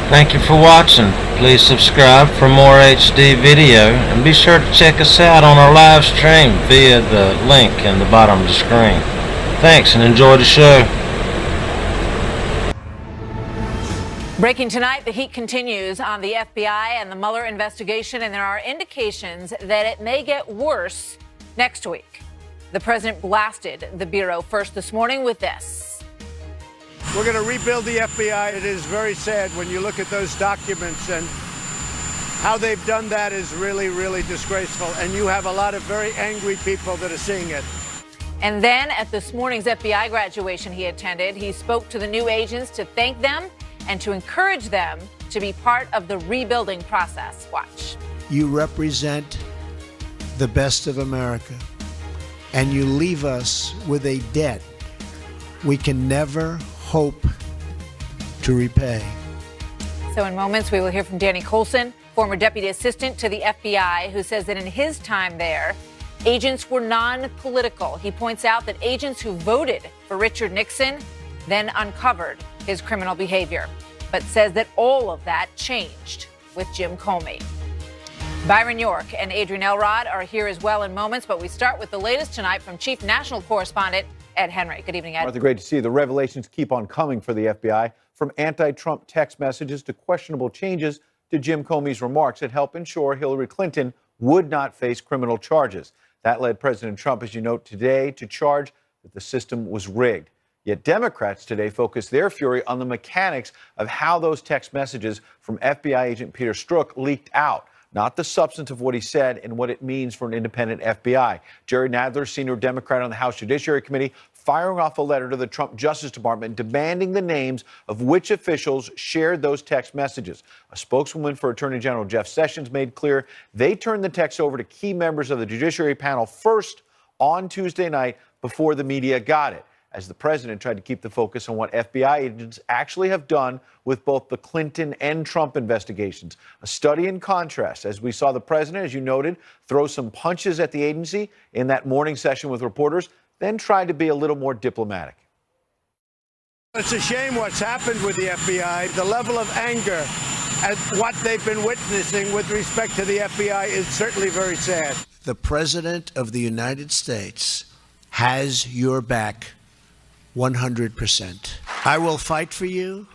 Thank you for watching. Please subscribe for more HD video and be sure to check us out on our live stream via the link in the bottom of the screen. Thanks and enjoy the show. Breaking tonight, the heat continues on the FBI and the Mueller investigation, and there are indications that it may get worse next week. The president blasted the Bureau first this morning with this. We're going to rebuild the FBI. It is very sad when you look at those documents, and how they've done that is really, really disgraceful. And you have a lot of very angry people that are seeing it. And then at this morning's FBI graduation he attended, he spoke to the new agents to thank them and to encourage them to be part of the rebuilding process. Watch. You represent the best of America, and you leave us with a debt we can never hope to repay. So in moments, we will hear from Danny Coulson, former deputy assistant to the FBI, who says that in his time there, agents were non-political. He points out that agents who voted for Richard Nixon then uncovered his criminal behavior, but says that all of that changed with Jim Comey. Byron York and Adrian Elrod are here as well in moments, but we start with the latest tonight from Chief National Correspondent Ed Henry. Good evening, Ed. Martha, great to see you. The revelations keep on coming for the FBI, from anti-Trump text messages to questionable changes to Jim Comey's remarks that help ensure Hillary Clinton would not face criminal charges. That led President Trump, as you note today, to charge that the system was rigged. Yet Democrats today focused their fury on the mechanics of how those text messages from FBI agent Peter Strzok leaked out, not the substance of what he said and what it means for an independent FBI. Jerry Nadler, senior Democrat on the House Judiciary Committee, firing off a letter to the Trump Justice Department demanding the names of which officials shared those text messages. A spokeswoman for Attorney General Jeff Sessions made clear they turned the text over to key members of the Judiciary panel first on Tuesday night before the media got it, as the president tried to keep the focus on what FBI agents actually have done with both the Clinton and Trump investigations. A study in contrast, as we saw the president, as you noted, throw some punches at the agency in that morning session with reporters, then tried to be a little more diplomatic. It's a shame what's happened with the FBI. The level of anger at what they've been witnessing with respect to the FBI is certainly very sad. The President of the United States has your back 100%. I will fight for you,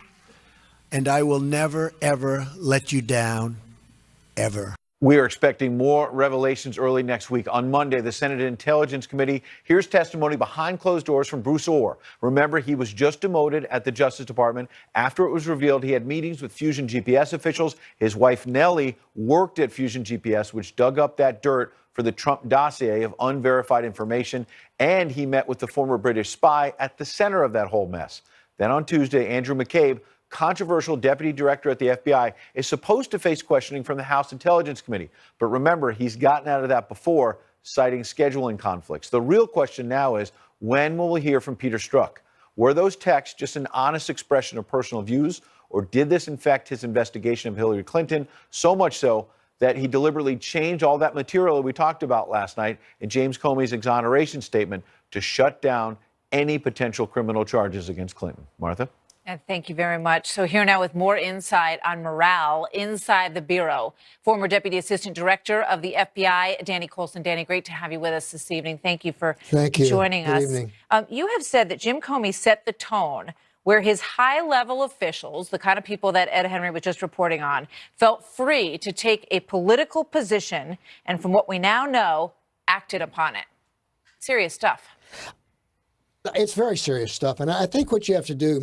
and I will never, ever let you down, ever. We are expecting more revelations early next week. On Monday, the Senate Intelligence Committee hears testimony behind closed doors from Bruce Ohr. Remember, he was just demoted at the Justice Department after it was revealed he had meetings with Fusion GPS officials. His wife, Nellie, worked at Fusion GPS, which dug up that dirt for the Trump dossier of unverified information, and he met with the former British spy at the center of that whole mess. Then on Tuesday, Andrew McCabe, controversial deputy director at the FBI, is supposed to face questioning from the House Intelligence Committee. But remember, he's gotten out of that before, citing scheduling conflicts. The real question now is, when will we hear from Peter Strzok? Were those texts just an honest expression of personal views, or did this infect his investigation of Hillary Clinton, so much so that he deliberately changed all that material that we talked about last night in James Comey's exoneration statement to shut down any potential criminal charges against Clinton? Martha? And thank you very much. So here now with more insight on morale inside the Bureau, former Deputy Assistant Director of the FBI, Danny Coulson. Danny, great to have you with us this evening. Thank you for joining us. Good evening. You have said that Jim Comey set the tone where his high-level officials, the kind of people that Ed Henry was just reporting on, felt free to take a political position and, from what we now know, acted upon it. Serious stuff. It's very serious stuff. And I think what you have to do,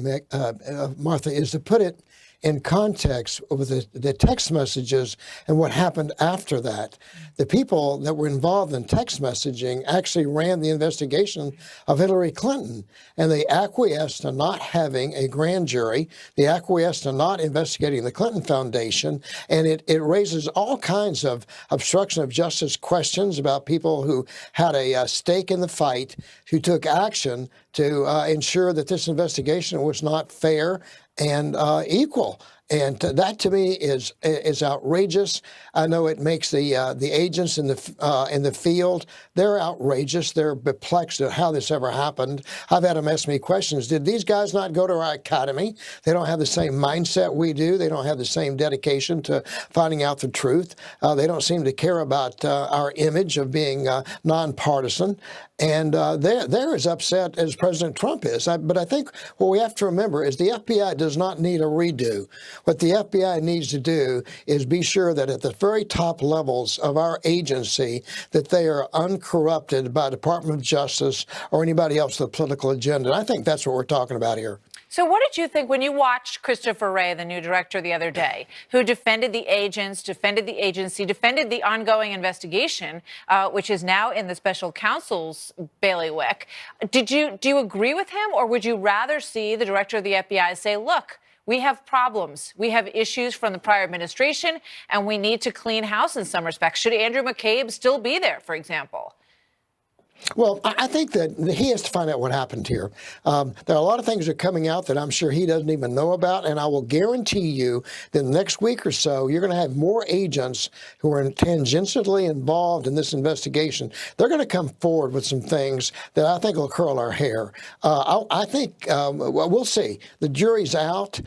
Martha, is to put it in context with the text messages and what happened after that. The people that were involved in text messaging actually ran the investigation of Hillary Clinton, and they acquiesced to not having a grand jury. They acquiesced to not investigating the Clinton Foundation, and it raises all kinds of obstruction of justice questions about people who had a stake in the fight, who took action to ensure that this investigation was not fair and equal. And that to me is outrageous. I know it makes the agents in the field, they're outrageous. They're perplexed at how this ever happened. I've had them ask me questions. Did these guys not go to our academy? They don't have the same mindset we do. They don't have the same dedication to finding out the truth. They don't seem to care about our image of being nonpartisan. And they're as upset as President Trump is. But I think what we have to remember is the FBI does not need a redo. What the FBI needs to do is be sure that at the very top levels of our agency, that they are uncorrupted by Department of Justice or anybody else with a political agenda. And I think that's what we're talking about here. So what did you think when you watched Christopher Wray, the new director, the other day, who defended the agents, defended the agency, defended the ongoing investigation, which is now in the special counsel's bailiwick? Do you agree with him, or would you rather see the director of the FBI say, look, we have problems. We have issues from the prior administration, and we need to clean house in some respects? Should Andrew McCabe still be there, for example? Well, I think that he has to find out what happened here. There are a lot of things that are coming out that I'm sure he doesn't even know about, and I will guarantee you that in the next week or so, you're going to have more agents who are tangentially involved in this investigation. They're going to come forward with some things that I think will curl our hair. I think, we'll see. The jury's out.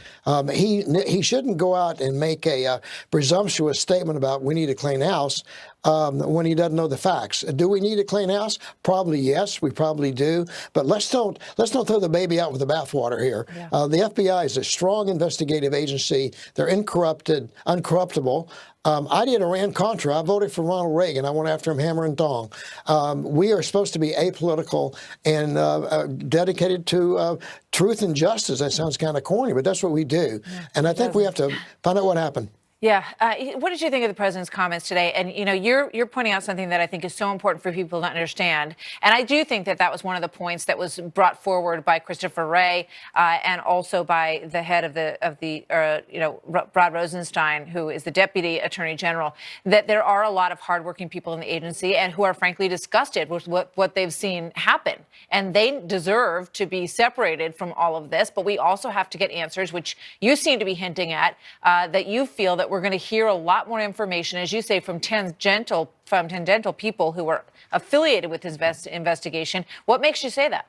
He shouldn't go out and make a presumptuous statement about we need a clean house. When he doesn't know the facts. Do we need a clean house? Probably yes, we probably do. But let's don't throw the baby out with the bathwater here. Yeah. The FBI is a strong investigative agency. They're uncorruptible. I did Iran-Contra. I voted for Ronald Reagan. I went after him hammer and tong. We are supposed to be apolitical and dedicated to truth and justice. That sounds kind of corny, but that's what we do. Yeah, and I think we have to find out what happened. Yeah. What did you think of the president's comments today? And, you know, you're pointing out something that I think is so important for people to understand. And I do think that that was one of the points that was brought forward by Christopher Wray and also by the head of the Rod Rosenstein, who is the deputy attorney general, that there are a lot of hardworking people in the agency and who are frankly disgusted with what they've seen happen. And they deserve to be separated from all of this. But we also have to get answers, which you seem to be hinting at, that you feel that we're going to hear a lot more information, as you say, from tangential people who are affiliated with this investigation. What makes you say that?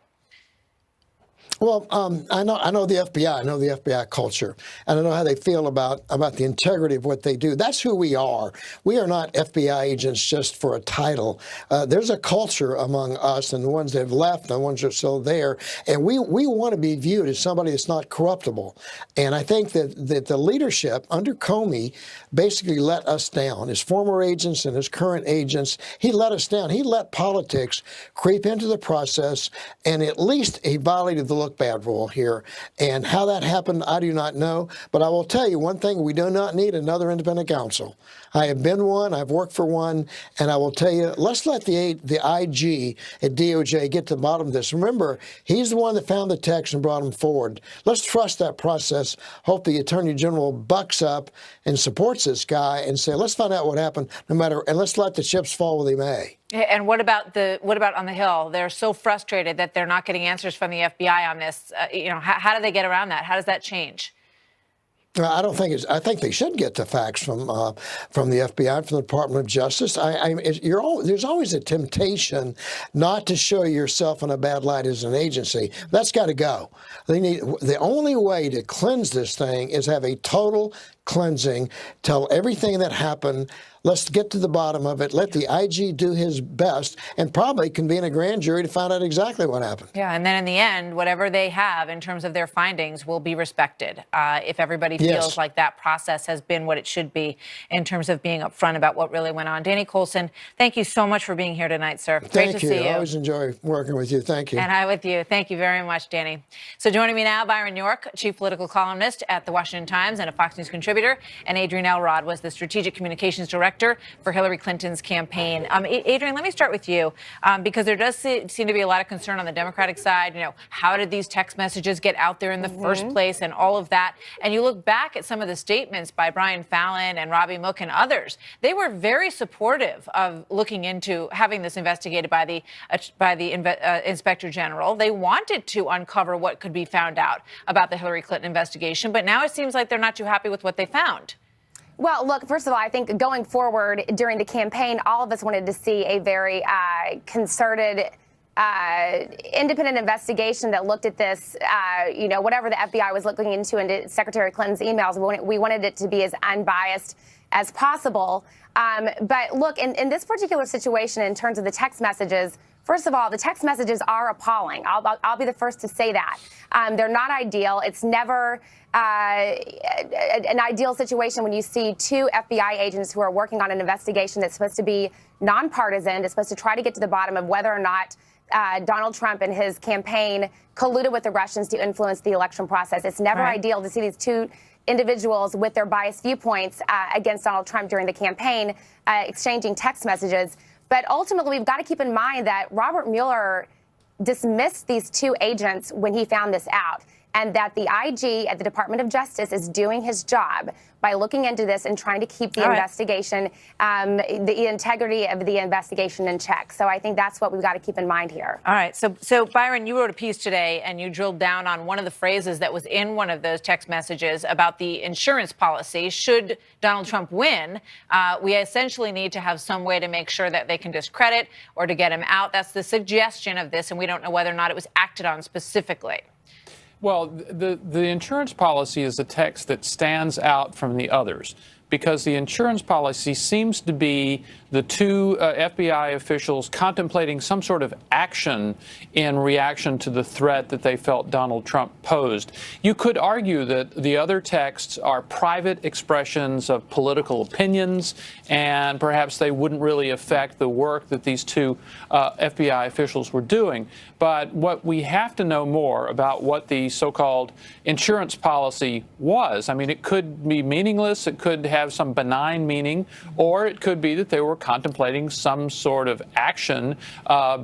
Well, I know the FBI. I know the FBI culture, and I know how they feel about the integrity of what they do. That's who we are. We are not FBI agents just for a title. There's a culture among us, and the ones that have left, and the ones that are still there, and we want to be viewed as somebody that's not corruptible. And I think that the leadership under Comey basically let us down. His former agents and his current agents, he let us down. He let politics creep into the process, and at least he violated the look bad rule here. And how that happened, I do not know. But I will tell you one thing, we do not need another independent counsel. I have been one, I've worked for one, and I will tell you, let's let the IG at DOJ get to the bottom of this. Remember, he's the one that found the text and brought him forward. Let's trust that process. Hope the Attorney General bucks up and supports this guy and say, let's find out what happened, no matter, and let's let the chips fall where they may. And what about on the Hill? They're so frustrated that they're not getting answers from the FBI on this. How do they get around that? How does that change? I don't think I think they should get the facts from the FBI, from the Department of Justice. There's always a temptation not to show yourself in a bad light as an agency. That's got to go. The only way to cleanse this thing is have a total cleansing. Tell everything that happened. Let's get to the bottom of it. Let the IG do his best and probably convene a grand jury to find out exactly what happened. Yeah, and then in the end, whatever they have in terms of their findings will be respected. If everybody feels like that process has been what it should be in terms of being upfront about what really went on. Danny Coulson, thank you so much for being here tonight, sir. Great to see you. I always enjoy working with you. Thank you. And I with you. Thank you very much, Danny. So joining me now, Byron York, chief political columnist at the Washington Times and a Fox News contributor. contributor, and Adrian Elrod was the strategic communications director for Hillary Clinton's campaign. Adrian, let me start with you, because there does seem to be a lot of concern on the Democratic side. You know, how did these text messages get out there in the first place and all of that? And you look back at some of the statements by Brian Fallon and Robbie Mook and others. They were very supportive of looking into having this investigated by the Inspector General. They wanted to uncover what could be found out about the Hillary Clinton investigation, but now it seems like they're not too happy with what they found. Well, look, first of all, I think going forward during the campaign, all of us wanted to see a very concerted, independent investigation that looked at this, you know, whatever the FBI was looking into Secretary Clinton's emails. We wanted it to be as unbiased as possible. But look, in this particular situation, in terms of the text messages, first of all, the text messages are appalling. I'll be the first to say that. They're not ideal. It's never an ideal situation when you see two FBI agents who are working on an investigation that's supposed to be nonpartisan, that's supposed to try to get to the bottom of whether or not Donald Trump and his campaign colluded with the Russians to influence the election process. It's never ideal to see these two individuals with their biased viewpoints against Donald Trump during the campaign exchanging text messages. But ultimately, we've got to keep in mind that Robert Mueller dismissed these two agents when he found this out, and that the IG at the Department of Justice is doing his job by looking into this and trying to keep the investigation, the integrity of the investigation in check. So I think that's what we've got to keep in mind here. All right. So Byron, you wrote a piece today and you drilled down on one of the phrases that was in one of those text messages about the insurance policy. Should Donald Trump win, we essentially need to have some way to make sure that they can discredit or to get him out. That's the suggestion of this, and we don't know whether or not it was acted on specifically. Well, the insurance policy is a text that stands out from the others because the insurance policy seems to be the two FBI officials contemplating some sort of action in reaction to the threat that they felt Donald Trump posed. You could argue that the other texts are private expressions of political opinions, and perhaps they wouldn't really affect the work that these two FBI officials were doing. But what we have to know more about what the so-called insurance policy was. I mean, it could be meaningless, it could have some benign meaning, or it could be that they were contemplating some sort of action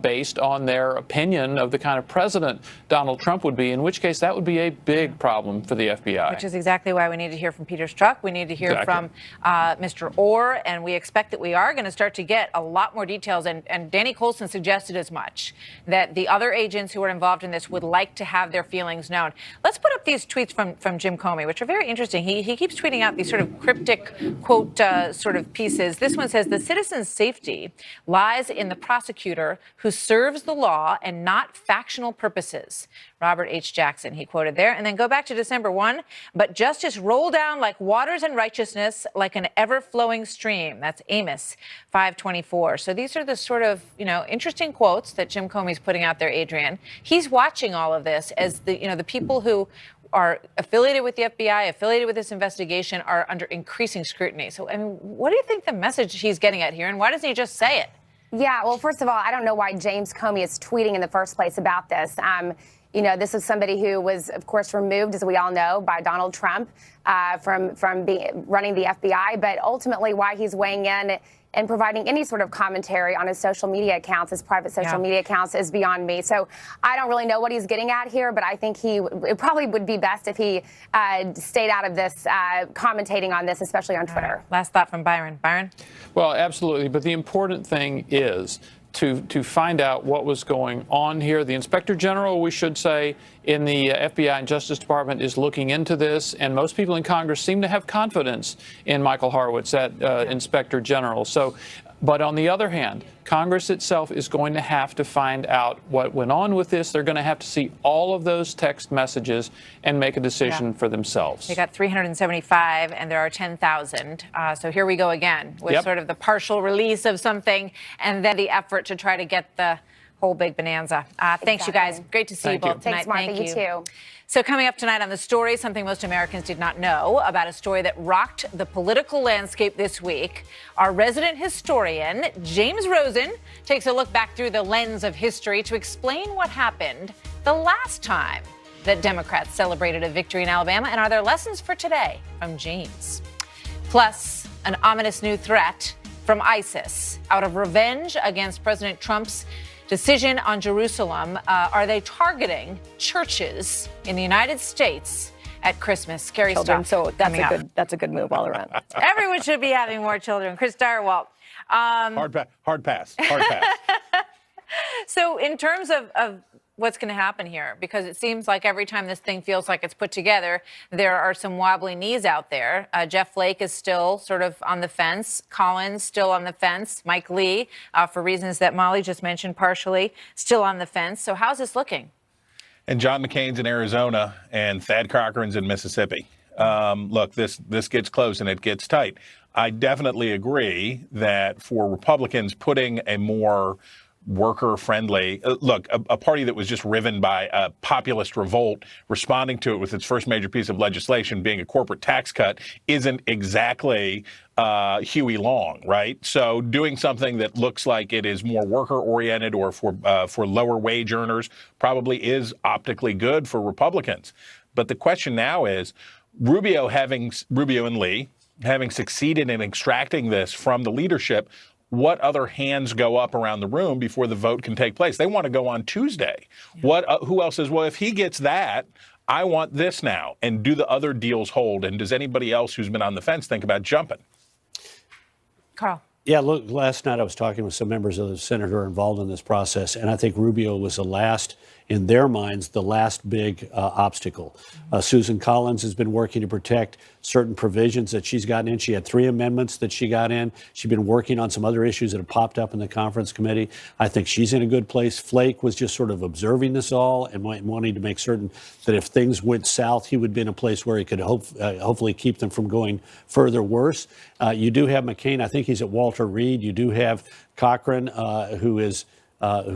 based on their opinion of the kind of president Donald Trump would be, in which case that would be a big problem for the FBI. Which is exactly why we need to hear from Peter Strzok. We need to hear from Mr. Orr, and we expect that we are going to start to get a lot more details. And Danny Coulson suggested as much, that the other agents who are involved in this would like to have their feelings known. Let's put up these tweets from Jim Comey, which are very interesting. He keeps tweeting out these sort of cryptic quote sort of pieces. This one says, "The citizen's safety lies in the prosecutor who serves the law and not factional purposes." Robert H. Jackson, he quoted there. And then go back to December 1. "But justice roll down like waters and righteousness, like an ever-flowing stream." That's Amos 5:24. So these are the sort of, you know, interesting quotes that Jim Comey's putting out there, Adrian. He's watching all of this as the, you know, the people who are affiliated with the FBI, affiliated with this investigation, are under increasing scrutiny. So, I mean, what do you think the message he's getting at here, and why doesn't he just say it? Yeah, well, first of all, I don't know why James Comey is tweeting in the first place about this. You know, this is somebody who was, of course, removed, as we all know, by Donald Trump from running the FBI. But ultimately, why he's weighing in and providing any sort of commentary on his social media accounts, his private social media accounts, is beyond me. So I don't really know what he's getting at here, but I think it probably would be best if he stayed out of this, commentating on this, especially on Twitter. Right. Last thought from Byron. Byron? Well, absolutely. But the important thing is to find out what was going on here. The Inspector General, we should say, in the FBI and Justice Department is looking into this, and most people in Congress seem to have confidence in Michael Horowitz, that Inspector General. So, but on the other hand, Congress itself is going to have to find out what went on with this. They're going to have to see all of those text messages and make a decision for themselves. They got 375, and there are 10,000. So here we go again with sort of the partial release of something, and then the effort to try to get the whole big bonanza. Thanks, you guys. Great to see you both tonight. Thanks, Martha. Thank you. You too. So coming up tonight on The Story, something most Americans did not know about a story that rocked the political landscape this week. Our resident historian, James Rosen, takes a look back through the lens of history to explain what happened the last time that Democrats celebrated a victory in Alabama? And are there lessons for today from James? Plus, an ominous new threat from ISIS. Out of revenge against President Trump's decision on Jerusalem, are they targeting churches in the United States at Christmas? Scary Children, stuff. so that's a good move all around. Everyone should be having more children. Chris Direwalt. Hard pass. So in terms of what's going to happen here, because it seems like every time this thing feels like it's put together, there are some wobbly knees out there. Jeff Flake is still sort of on the fence. Collins still on the fence. Mike Lee, for reasons that Molly just mentioned, partially still on the fence. So how's this looking? And John McCain's in Arizona and Thad Cochran's in Mississippi. Look, this gets close and it gets tight. I definitely agree that for Republicans, putting a more worker-friendly, a party that was just riven by a populist revolt, responding to it with its first major piece of legislation being a corporate tax cut, isn't exactly Huey Long, right? So doing something that looks like it is more worker-oriented or for lower wage earners probably is optically good for Republicans. But the question now is, Rubio and Lee having succeeded in extracting this from the leadership, what other hands go up around the room before the vote can take place? They want to go on Tuesday. Who else says, well, if he gets that, I want this now? And do the other deals hold? And does anybody else who's been on the fence think about jumping? Carl. Yeah, look, last night I was talking with some members of the Senate who are involved in this process, and I think Rubio was the last, in their minds, the last big obstacle. Susan Collins has been working to protect certain provisions that she's gotten in. She had 3 amendments that she got in. She's been working on some other issues that have popped up in the conference committee. I think she's in a good place. Flake was just sort of observing this all and wanting to make certain that if things went south, he would be in a place where he could hopefully keep them from going further worse. You do have McCain. I think he's at Walter Reed. You do have Cochran, who's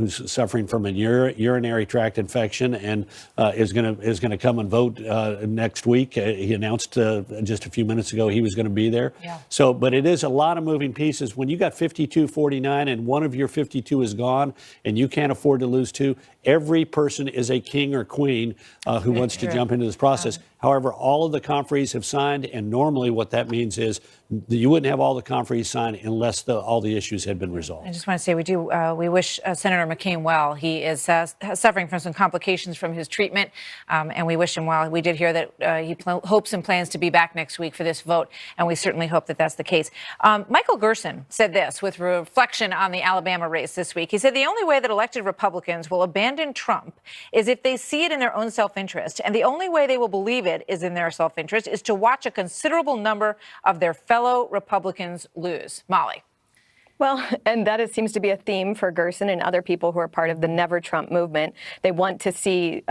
suffering from a urinary tract infection and is going to come and vote next week. He announced just a few minutes ago he was going to be there. Yeah. So, but it is a lot of moving pieces. When you got 52-49 and one of your 52 is gone and you can't afford to lose 2, every person is a king or queen who wants to jump into this process. However, all of the conferees have signed, and normally what that means is you wouldn't have all the conferees signed unless all the issues had been resolved. I just want to say we wish Senator McCain well. He is suffering from some complications from his treatment, and we wish him well. We did hear that he hopes and plans to be back next week for this vote, and we certainly hope that that's the case. Michael Gerson said this with reflection on the Alabama race this week. He said the only way that elected Republicans will abandon Trump is if they see it in their own self-interest, and the only way they will believe it is in their self-interest is to watch a considerable number of their fellow Republicans lose. Molly. Well, and that seems to be a theme for Gerson and other people who are part of the Never Trump movement. They want to see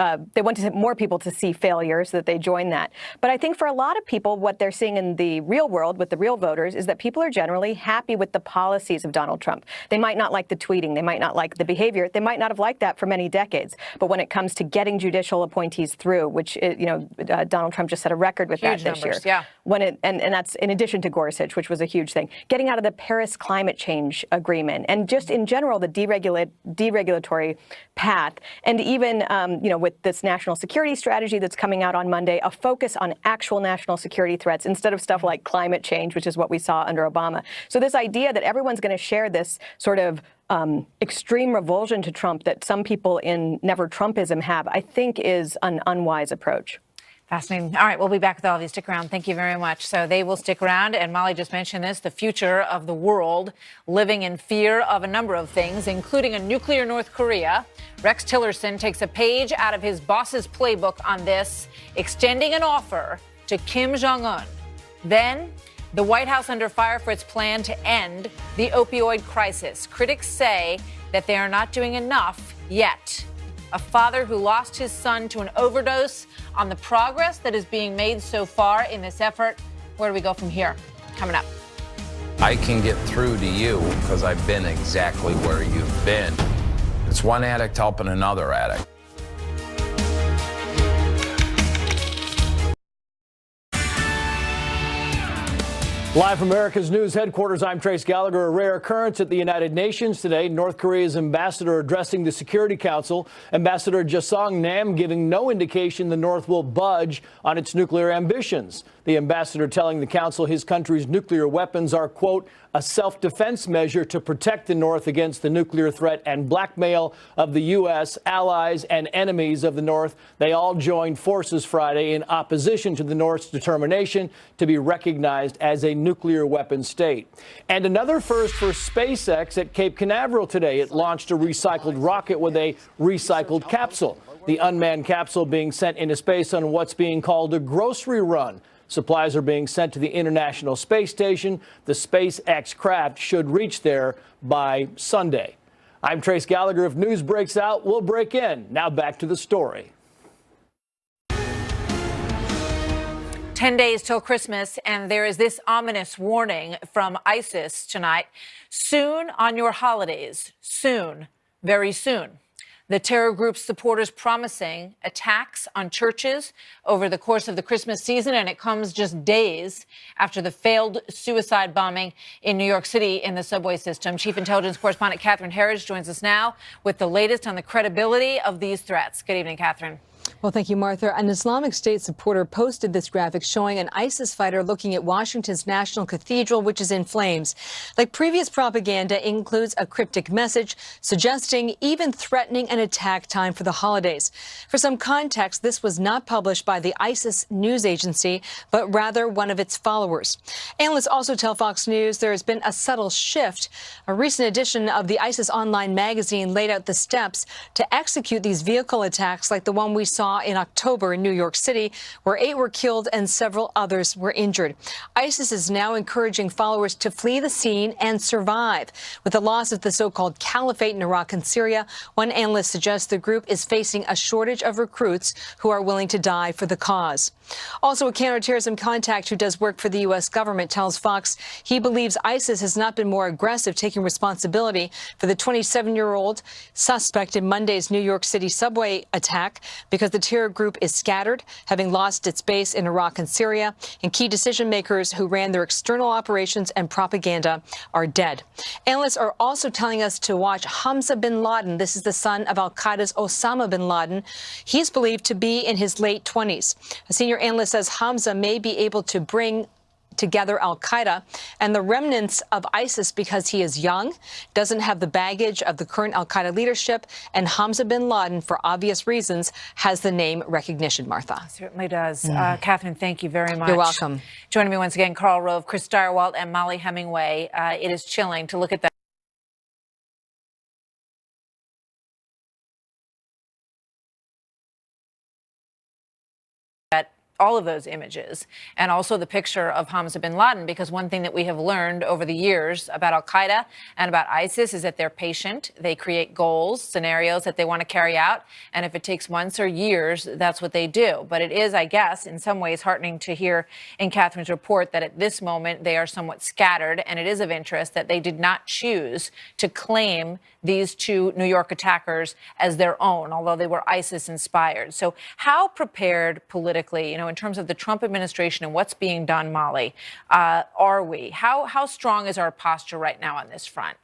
more people to see failure so that they join that. But I think for a lot of people, what they're seeing in the real world with the real voters is that people are generally happy with the policies of Donald Trump. They might not like the tweeting. They might not like the behavior. They might not have liked that for many decades. But when it comes to getting judicial appointees through, which, Donald Trump just set a record with huge that this numbers, year. Yeah. And that's in addition to Gorsuch, which was a huge thing. Getting out of the Paris climate change agreement and just in general the deregulatory path, and even with this national security strategy that's coming out on Monday, a focus on actual national security threats instead of stuff like climate change, which is what we saw under Obama. So this idea that everyone's going to share this sort of extreme revulsion to Trump that some people in Never Trumpism have, I think is an unwise approach. Fascinating. All right, we'll be back with all of you. Stick around. Thank you very much. So they will stick around. And Molly just mentioned this, the future of the world, living in fear of a number of things, including a nuclear North Korea. Rex Tillerson takes a page out of his boss's playbook on this, extending an offer to Kim Jong-un. Then the White House under fire for its plan to end the opioid crisis. Critics say that they are not doing enough yet. A father who lost his son to an overdose on the progress that is being made so far in this effort. Where do we go from here? Coming up. I can get through to you because I've been exactly where you've been. It's one addict helping another addict. Live from America's News headquarters, I'm Trace Gallagher. A rare occurrence at the United Nations today. North Korea's ambassador addressing the Security Council. Ambassador Jasong Nam giving no indication the North will budge on its nuclear ambitions. The ambassador telling the council his country's nuclear weapons are, quote, a self-defense measure to protect the North against the nuclear threat and blackmail of the U.S., allies, and enemies of the North. They all joined forces Friday in opposition to the North's determination to be recognized as a nuclear weapon state. And another first for SpaceX at Cape Canaveral today. It launched a recycled rocket with a recycled capsule. The unmanned capsule being sent into space on what's being called a grocery run. Supplies are being sent to the International Space Station. The SpaceX craft should reach there by Sunday. I'm Trace Gallagher. If news breaks out, we'll break in. Now back to the story. 10 days till Christmas, and there is this ominous warning from ISIS tonight. Soon on your holidays, soon, very soon. The terror group's supporters promising attacks on churches over the course of the Christmas season, and it comes just days after the failed suicide bombing in New York City in the subway system. Chief Intelligence Correspondent Catherine Harris joins us now with the latest on the credibility of these threats. Good evening, Catherine. Well, thank you, Martha. An Islamic State supporter posted this graphic showing an ISIS fighter looking at Washington's National Cathedral, which is in flames. Like previous propaganda, includes a cryptic message suggesting, even threatening an attack time for the holidays. For some context, this was not published by the ISIS news agency, but rather one of its followers. Analysts also tell Fox News there has been a subtle shift. A recent edition of the ISIS online magazine laid out the steps to execute these vehicle attacks like the one we saw in October in New York City, where 8 were killed and several others were injured. ISIS is now encouraging followers to flee the scene and survive. With the loss of the so-called caliphate in Iraq and Syria, one analyst suggests the group is facing a shortage of recruits who are willing to die for the cause. Also, a counterterrorism contact who does work for the U.S. government tells Fox he believes ISIS has not been more aggressive, taking responsibility for the 27-year-old suspect in Monday's New York City subway attack because the terror group is scattered, having lost its base in Iraq and Syria, and key decision makers who ran their external operations and propaganda are dead. Analysts are also telling us to watch Hamza bin Laden. This is the son of al-Qaeda's Osama bin Laden. He's believed to be in his late 20s. A senior analyst says Hamza may be able to bring together al-Qaeda and the remnants of ISIS because he is young, doesn't have the baggage of the current al-Qaeda leadership, and Hamza bin Laden, for obvious reasons, has the name recognition, Martha. It certainly does. Catherine, thank you very much. You're welcome. Joining me once again, Karl Rove, Chris Stirewalt, and Molly Hemingway. It is chilling to look at that. All of those images, and also the picture of Hamza bin Laden, because one thing that we have learned over the years about al-Qaeda and about ISIS is that they're patient. They create goals, scenarios that they want to carry out, and if it takes months or years, that's what they do. But it is, I guess, in some ways heartening to hear in Catherine's report that at this moment they are somewhat scattered, and it is of interest that they did not choose to claim these 2 New York attackers as their own, although they were ISIS-inspired. So how prepared politically, in terms of the Trump administration and what's being done, Molly, are we? How strong is our posture right now on this front?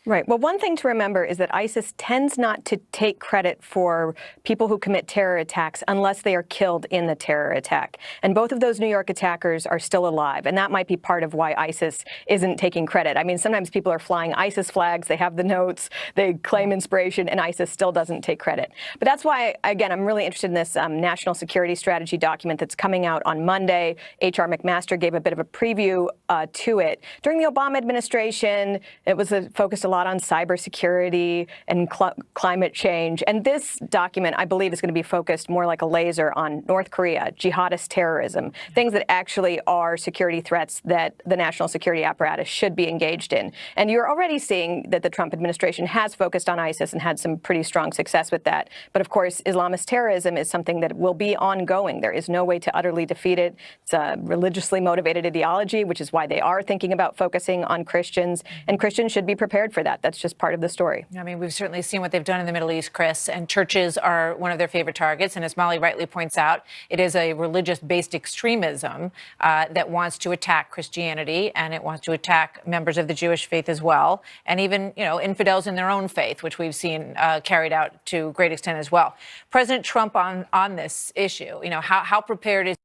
Right. Well, one thing to remember is that ISIS tends not to take credit for people who commit terror attacks unless they are killed in the terror attack. And both of those New York attackers are still alive. And that might be part of why ISIS isn't taking credit. I mean, sometimes people are flying ISIS flags, they have the notes, they claim inspiration, and ISIS still doesn't take credit. But that's why, again, I'm really interested in this national security strategy document that's coming out on Monday. H.R. McMaster gave a bit of a preview to it. During the Obama administration, it was focused a lot on cybersecurity and climate change. And this document, I believe, is going to be focused more like a laser on North Korea, jihadist terrorism, things that actually are security threats that the national security apparatus should be engaged in. And you're already seeing that the Trump administration has focused on ISIS and had some pretty strong success with that. But of course, Islamist terrorism is something that will be ongoing. There is no way to utterly defeat it. It's a religiously motivated ideology, which is why they are thinking about focusing on Christians. And Christians should be prepared for that. that. That's just part of the story. I mean, we've certainly seen what they've done in the Middle East, Chris, and churches are one of their favorite targets. And as Molly rightly points out, it is a religious-based extremism that wants to attack Christianity, and it wants to attack members of the Jewish faith as well, and even, infidels in their own faith, which we've seen carried out to great extent as well. President Trump on this issue, how prepared is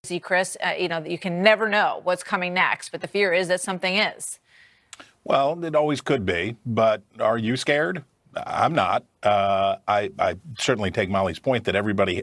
he, Chris? You can never know what's coming next, but the fear is that something is. Well, it always could be, but are you scared? I'm not. I certainly take Molly's point that everybody,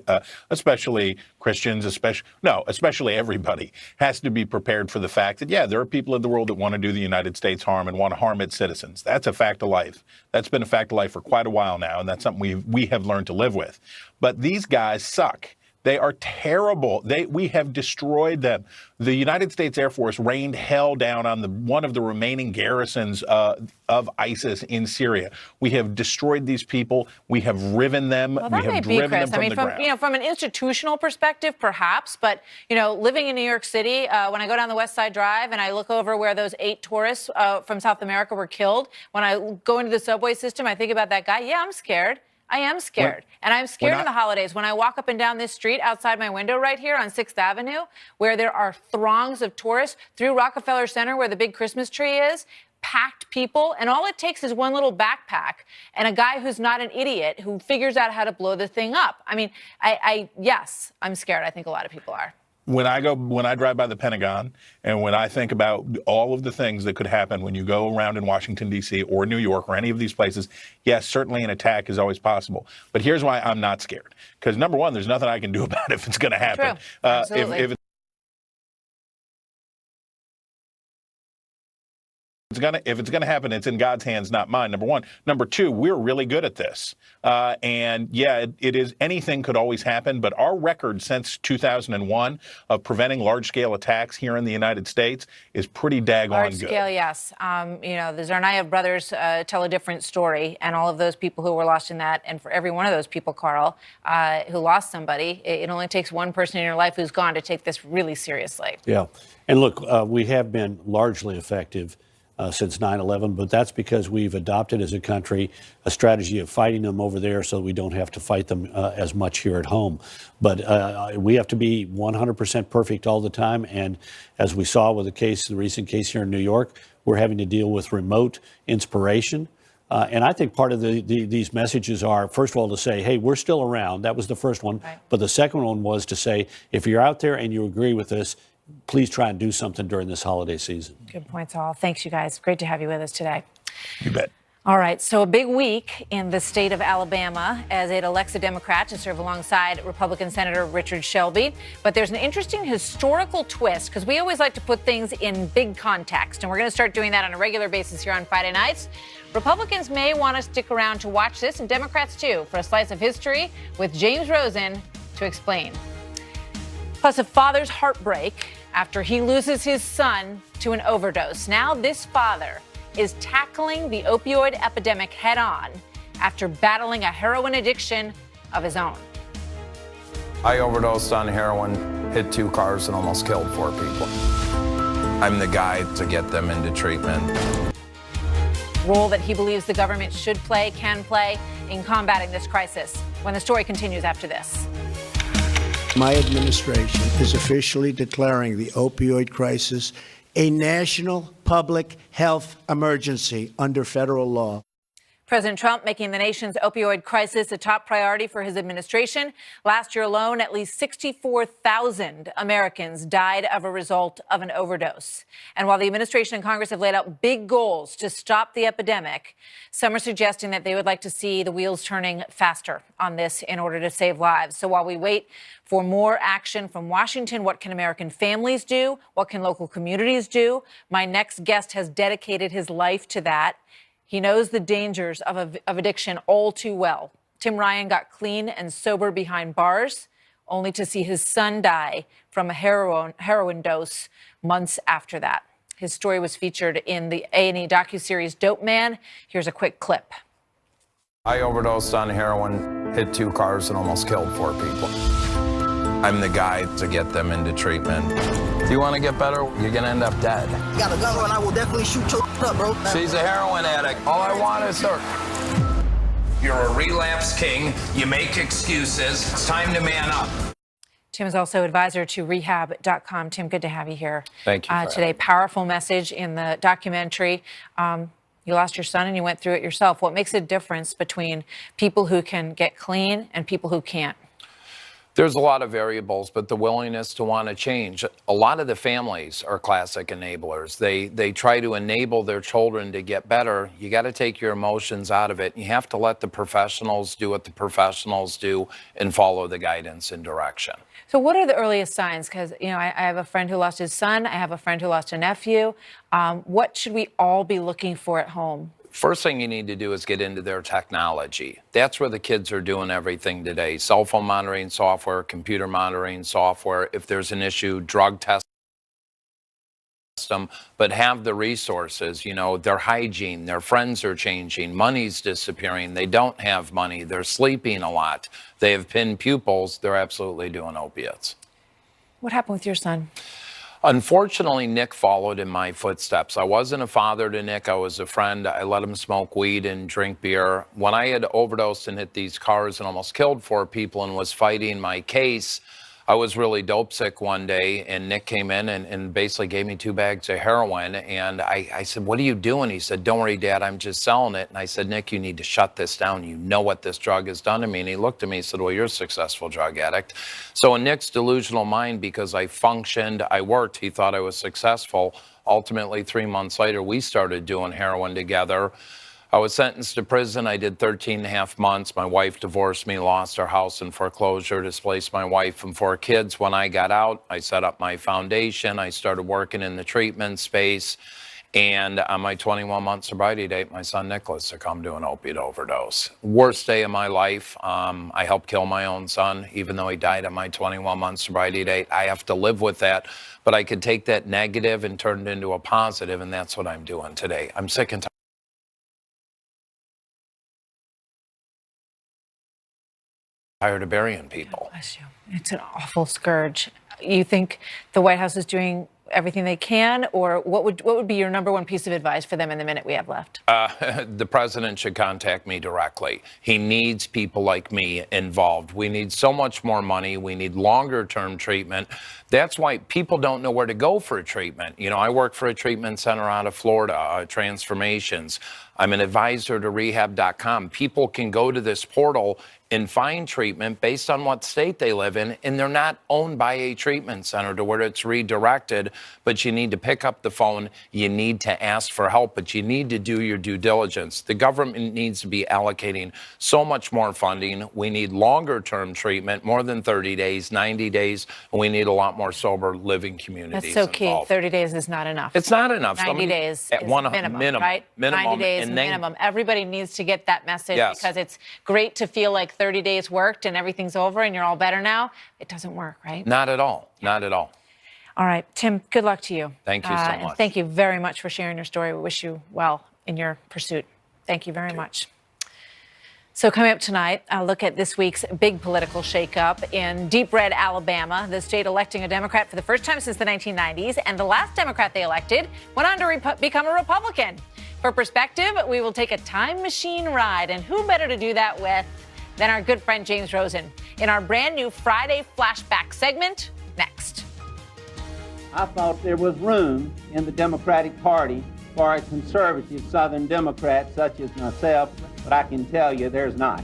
especially Christians, especially everybody, has to be prepared for the fact that, yeah, there are people in the world that want to do the United States harm and want to harm its citizens. That's a fact of life. That's been a fact of life for quite a while now, and that's something we have learned to live with. But these guys suck. They are terrible. We have destroyed them. The United States Air Force rained hell down on one of the remaining garrisons of ISIS in Syria. We have destroyed these people. We have riven them. Well, we that have may be, driven Chris. them from the ground. From an institutional perspective, perhaps, but living in New York City, when I go down the West Side Drive and I look over where those 8 tourists from South America were killed, when I go into the subway system, I think about that guy. Yeah, I'm scared. I am scared. And I'm scared in the holidays when I walk up and down this street outside my window right here on 6th Avenue, where there are throngs of tourists, through Rockefeller Center, where the big Christmas tree is, packed people. And all it takes is one little backpack and a guy who's not an idiot who figures out how to blow the thing up. I mean, yes, I'm scared. I think a lot of people are. When I drive by the Pentagon and when I think about all of the things that could happen when you go around in Washington, D.C. or New York or any of these places, yes, certainly an attack is always possible. But here's why I'm not scared. Because, number one, there's nothing I can do about it if it's going to happen. True. Absolutely. If it's going to happen, it's in God's hands, not mine, number one. Number two, we're really good at this. And yeah, it is, anything could always happen, but our record since 2001 of preventing large-scale attacks here in the United States is pretty daggone good. Large scale, yes. The Tsarnaev brothers tell a different story, and all of those people who were lost in that, and for every one of those people, Carl, who lost somebody, it only takes one person in your life who's gone to take this really seriously. Yeah. And look, we have been largely effective since 9/11, but that's because we've adopted as a country a strategy of fighting them over there so we don't have to fight them as much here at home. But we have to be 100% perfect all the time. And as we saw with the recent case here in New York, we're having to deal with remote inspiration. And I think part of these messages are, first of all, to say, hey, we're still around. That was the first one. Right. But the second one was to say, if you're out there and you agree with us, please try and do something during this holiday season. Good points, all. Thanks, you guys. Great to have you with us today. You bet. All right, so a big week in the state of Alabama as it elects a Democrat to serve alongside Republican Senator Richard Shelby. But there's an interesting historical twist, because we always like to put things in big context, and we're going to start doing that on a regular basis here on Friday nights. Republicans may want to stick around to watch this, and Democrats too, for a slice of history with James Rosen to explain. Plus, a father's heartbreak after he loses his son to an overdose. Now this father is tackling the opioid epidemic head on after battling a heroin addiction of his own. I overdosed on heroin, hit 2 cars, and almost killed 4 people. I'm the guy to get them into treatment. Role that he believes the government should play, can play in combating this crisis. When the story continues after this. My administration is officially declaring the opioid crisis a national public health emergency under federal law. President Trump making the nation's opioid crisis a top priority for his administration. Last year alone, at least 64,000 Americans died as a result of an overdose. And while the administration and Congress have laid out big goals to stop the epidemic, some are suggesting that they would like to see the wheels turning faster on this in order to save lives. So while we wait for more action from Washington, what can American families do? What can local communities do? My next guest has dedicated his life to that. He knows the dangers of addiction all too well. Tim Ryan got clean and sober behind bars, only to see his son die from a heroin dose months after that. His story was featured in the A&E docuseries Dope Man. Here's a quick clip. I overdosed on heroin, hit 2 cars, and almost killed 4 people. I'm the guy to get them into treatment. If you want to get better, you're going to end up dead. You got a gun and I will definitely shoot your up, bro. She's a heroin addict. All I want is her. You're a relapse king. You make excuses. It's time to man up. Tim is also advisor to rehab.com. Tim, good to have you here. Thank you. Today, powerful message in the documentary. You lost your son and you went through it yourself. What makes a difference between people who can get clean and people who can't? There's a lot of variables, but the willingness to want to change. A lot of the families are classic enablers. They try to enable their children to get better. You got to take your emotions out of it. You have to let the professionals do what the professionals do and follow the guidance and direction. So what are the earliest signs? Because, you know, I have a friend who lost his son. I have a friend who lost a nephew. What should we all be looking for at home? First thing you need to do is get into their technology. That's where the kids are doing everything today. Cell phone monitoring software, computer monitoring software. If there's an issue, drug test them, but have the resources, you know, their hygiene, their friends are changing, money's disappearing, they don't have money, they're sleeping a lot, they have pinned pupils, they're absolutely doing opiates. What happened with your son? Unfortunately, Nick followed in my footsteps. I wasn't a father to Nick. I was a friend. I let him smoke weed and drink beer. When I had overdosed and hit these cars and almost killed 4 people and was fighting my case, I was really dope sick one day, and Nick came in and basically gave me 2 bags of heroin. And I said, "What are you doing?" He said, "Don't worry, Dad, I'm just selling it." And I said, "Nick, you need to shut this down. You know what this drug has done to me." And he looked at me and said, "Well, you're a successful drug addict." So in Nick's delusional mind, because I functioned, I worked, he thought I was successful. Ultimately, 3 months later, we started doing heroin together. I was sentenced to prison. I did 13.5 months. My wife divorced me, lost our house in foreclosure, displaced my wife and 4 kids. When I got out, I set up my foundation. I started working in the treatment space. And on my 21-month sobriety date, my son Nicholas succumbed to an opiate overdose. Worst day of my life. I helped kill my own son, even though he died on my 21-month sobriety date. I have to live with that. But I could take that negative and turn it into a positive, and that's what I'm doing today. I'm sick and tired of burying people. Bless you. It's an awful scourge. You think the White House is doing everything they can, or what would be your #1 piece of advice for them in the minute we have left? The president should contact me directly. He needs people like me involved. We need so much more money. We need longer-term treatment. That's why people don't know where to go for a treatment. You know, I work for a treatment center out of Florida, Transformations. I'm an advisor to rehab.com. People can go to this portal and find treatment based on what state they live in, and they're not owned by a treatment center to where it's redirected, but you need to pick up the phone, you need to ask for help, but you need to do your due diligence. The government needs to be allocating so much more funding. We need longer-term treatment, more than 30 days, 90 days, and we need a lot more sober living communities. That's so key. Involved. 30 days is not enough. It's not enough. 90 days at is one minimum, right? 90 days and then, minimum. Everybody needs to get that message, yes, because it's great to feel like 30 days worked and everything's over and you're all better now. It doesn't work, right? Not at all. Not at all. All right, Tim, good luck to you. Thank you so much. And thank you very much for sharing your story. We wish you well in your pursuit. Thank you very much. So coming up tonight, I'll look at this week's big political shakeup in deep red Alabama, the state electing a Democrat for the first time since the 1990s. And the last Democrat they elected went on to become a Republican. For perspective, we will take a time machine ride. And who better to do that with than our good friend James Rosen in our brand new Friday Flashback segment next. I thought there was room in the Democratic Party for a conservative Southern Democrat such as myself, but I can tell you there's not.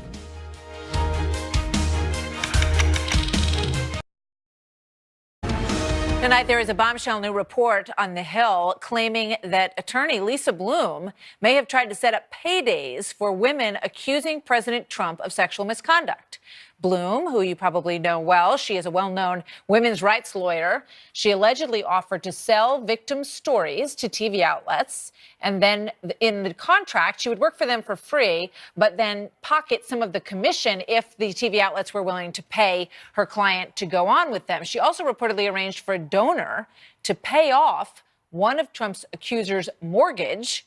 Tonight, there is a bombshell new report on the Hill claiming that attorney Lisa Bloom may have tried to set up paydays for women accusing President Trump of sexual misconduct. Bloom, who you probably know well, she is a well-known women's rights lawyer. She allegedly offered to sell victims' stories to TV outlets, and then in the contract, she would work for them for free, but then pocket some of the commission if the TV outlets were willing to pay her client to go on with them. She also reportedly arranged for a donor to pay off one of Trump's accusers' mortgage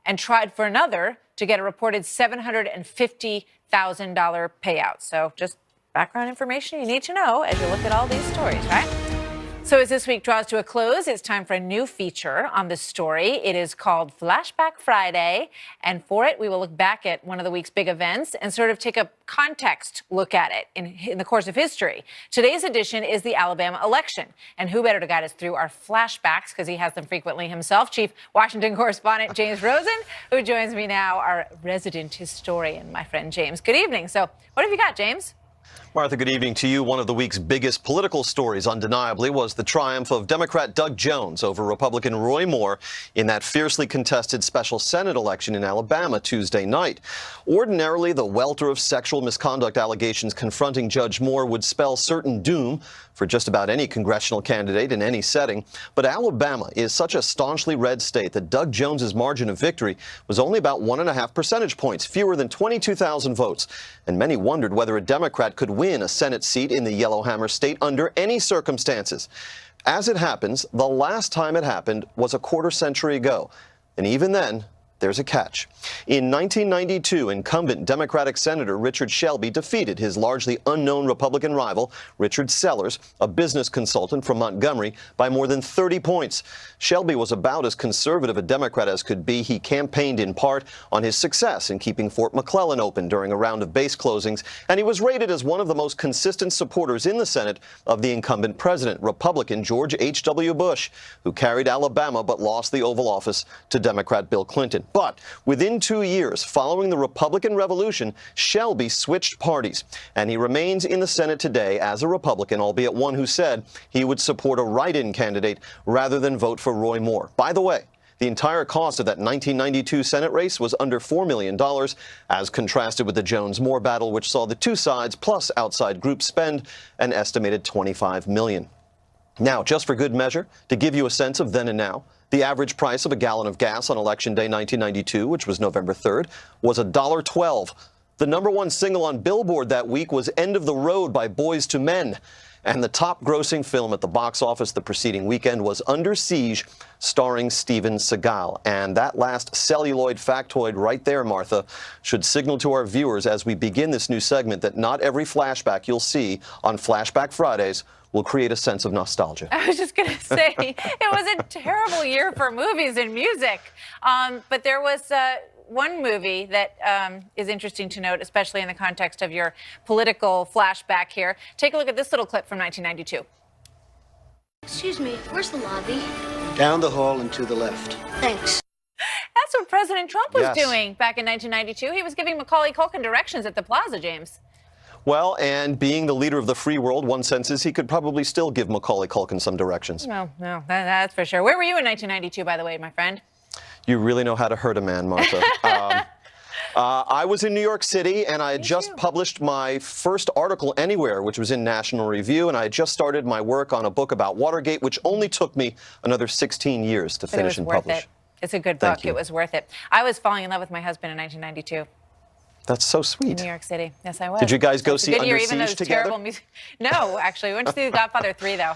and tried for another to get a reported $750,000 payout. So just background information you need to know as you look at all these stories, right? So as this week draws to a close, it's time for a new feature on this story. It is called Flashback Friday, and for it, we will look back at one of the week's big events and sort of take a context look at it in the course of history. Today's edition is the Alabama election, and who better to guide us through our flashbacks, because he has them frequently himself, Chief Washington Correspondent James Rosen, who joins me now, our resident historian, my friend James. Good evening. So what have you got, James? Martha, good evening to you. One of the week's biggest political stories, undeniably, was the triumph of Democrat Doug Jones over Republican Roy Moore in that fiercely contested special Senate election in Alabama Tuesday night. Ordinarily, the welter of sexual misconduct allegations confronting Judge Moore would spell certain doom for just about any congressional candidate in any setting. But Alabama is such a staunchly red state that Doug Jones's margin of victory was only about 1.5 percentage points, fewer than 22,000 votes. And many wondered whether a Democrat could win a Senate seat in the Yellowhammer state under any circumstances. As it happens, the last time it happened was a quarter century ago. And even then, there's a catch. In 1992, incumbent Democratic Senator Richard Shelby defeated his largely unknown Republican rival, Richard Sellers, a business consultant from Montgomery, by more than 30 points. Shelby was about as conservative a Democrat as could be. He campaigned in part on his success in keeping Fort McClellan open during a round of base closings, and he was rated as one of the most consistent supporters in the Senate of the incumbent president, Republican George H.W. Bush, who carried Alabama but lost the Oval Office to Democrat Bill Clinton. But within 2 years following the Republican Revolution, Shelby switched parties, and he remains in the Senate today as a Republican, albeit one who said he would support a write-in candidate rather than vote for Roy Moore. By the way, the entire cost of that 1992 Senate race was under $4 million, as contrasted with the Jones-Moore battle, which saw the two sides plus outside groups spend an estimated $25 million. Now, just for good measure, to give you a sense of then and now, the average price of a gallon of gas on Election Day 1992, which was November 3rd, was $1.12. The #1 single on Billboard that week was End of the Road by Boyz II Men. And the top-grossing film at the box office the preceding weekend was Under Siege, starring Steven Seagal. And that last celluloid factoid right there, Martha, should signal to our viewers as we begin this new segment that not every flashback you'll see on Flashback Fridays will create a sense of nostalgia. I was just going to say, it was a terrible year for movies and music. But there was one movie that is interesting to note, especially in the context of your political flashback here. Take a look at this little clip from 1992. Excuse me, where's the lobby? Down the hall and to the left. Thanks. That's what President Trump was doing back in 1992. He was giving Macaulay Culkin directions at the Plaza, James. Well, and being the leader of the free world, one senses he could probably still give Macaulay Culkin some directions. No, that's for sure. Where were you in 1992, by the way, my friend? You really know how to hurt a man, Martha. I was in New York City, and I had just published my first article anywhere, which was in National Review, and I had just started my work on a book about Watergate, which only took me another 16 years to finish and publish. It's a good book. It was worth it. I was falling in love with my husband in 1992. That's so sweet. In New York City. Yes, I was. Did you guys go see Under Siege Siege together? No, actually. We went to see The Godfather 3, though.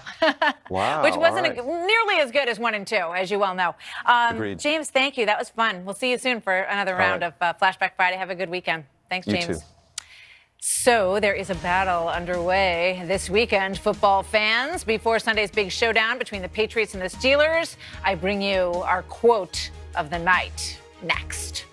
Wow. Which wasn't nearly as good as 1 and 2, as you well know. Agreed. James, thank you. That was fun. We'll see you soon for another round of Flashback Friday. Have a good weekend. Thanks, James. You too. So there is a battle underway this weekend, football fans. Before Sunday's big showdown between the Patriots and the Steelers, I bring you our quote of the night next.